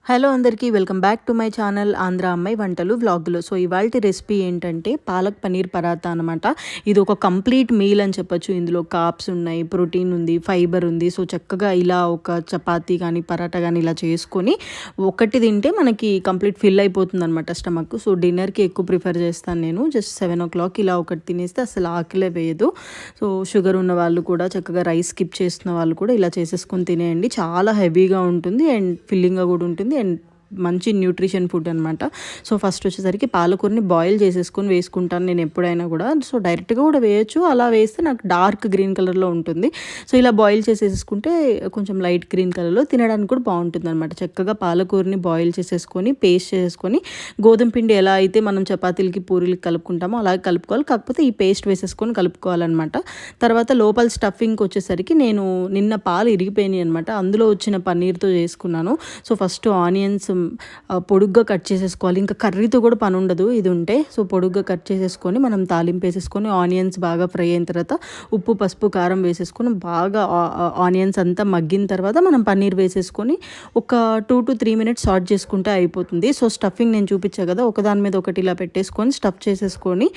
Hello అందరికీ welcome back to my channel Andhra అమ్మాయి వంటలు వ్లాగులు. సో ఇవాల్టి రెసిపీ ఏంటంటే పాలక్ పనీర్ పరాతా అనమాట. ఇది ఒక కంప్లీట్ మీల్ అని చెప్పొచ్చు. ఇందులో కార్బ్స్ ఉన్నాయి, ప్రోటీన్ ఉంది, ఫైబర్ ఉంది. సో చక్కగా ఇలా ఒక చపాతీ కానీ పరాటా కానీ ఇలా చేసుకొని ఒకటి తింటే మనకి కంప్లీట్ ఫిల్ అయిపోతుంది అనమాట స్టమక్. సో డిన్నర్కి ఎక్కువ ప్రిఫర్ చేస్తాను నేను. జస్ట్ 7 o'clock ఇలా ఒకటి తినేస్తే అసలు ఆకలే వేయదు. సో షుగర్ ఉన్న వాళ్ళు కూడా చక్కగా రైస్ స్కిప్ చేస్తున్న వాళ్ళు కూడా ఇలా చేసేసుకొని తినేయండి. చాలా హెవీగా ఉంటుంది అండ్ ఫిల్లింగ్గా కూడా ఉంటుంది అండ్ మంచి న్యూట్రిషన్ ఫుడ్ అనమాట. సో ఫస్ట్ వచ్చేసరికి పాలకూరని బాయిల్ చేసేసుకొని వేసుకుంటాను నేను ఎప్పుడైనా కూడా. సో డైరెక్ట్గా కూడా వేయచ్చు, అలా వేస్తే నాకు డార్క్ గ్రీన్ కలర్లో ఉంటుంది. సో ఇలా బాయిల్ చేసేసుకుంటే కొంచెం లైట్ గ్రీన్ కలర్లో తినడానికి కూడా బాగుంటుంది అనమాట. చక్కగా పాలకూరని బాయిల్ చేసేసుకొని పేస్ట్ చేసేసుకొని గోధుమ పిండి ఎలా అయితే మనం చపాతీలకి పూరీలకి కలుపుకుంటామో అలాగే కలుపుకోవాలి. కాకపోతే ఈ పేస్ట్ వేసేసుకొని కలుపుకోవాలన్నమాట. తర్వాత లోపల స్టఫింగ్కి వచ్చేసరికి నేను నిన్న పాలు ఇరిగిపోయినాయి అనమాట. అందులో వచ్చిన పన్నీర్తో చేసుకున్నాను. సో ఫస్ట్ ఆనియన్స్ పొడుగ్గా కట్ చేసేసుకోవాలి. ఇంకా కర్రీతో కూడా పని ఉండదు ఇది ఉంటే. సో పొడుగ్గా కట్ చేసేసుకొని మనం తాలింపు వేసేసుకొని ఆనియన్స్ బాగా ఫ్రై అయిన తర్వాత ఉప్పు పసుపు కారం వేసేసుకొని బాగా ఆనియన్స్ అంతా మగ్గిన తర్వాత మనం పన్నీర్ వేసేసుకొని ఒక 2 to 3 minutes సార్ట్ చేసుకుంటే అయిపోతుంది. సో స్టఫింగ్ నేను చూపించా కదా, ఒకదాని మీద ఒకటి ఇలా పెట్టేసుకొని స్టఫ్ చేసేసుకొని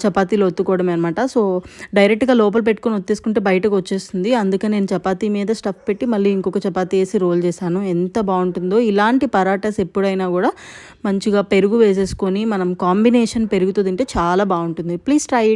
చపాతీలు ఒత్తుకోవడమే అనమాట. సో డైరెక్ట్గా లోపల పెట్టుకొని ఒత్తేసుకుంటే బయటకు వచ్చేస్తుంది. అందుకని నేను చపాతీ మీద స్టఫ్ పెట్టి మళ్ళీ ఇంకొక చపాతీ వేసి రోల్ చేశాను. ఎంత బాగుంటుందో ఇలాంటి పరాటాస్ ఎప్పుడైనా కూడా మంచిగా పెరుగు వేసేసుకొని మనం కాంబినేషన్ పెరుగుతో తింటే చాలా బాగుంటుంది. Please try it.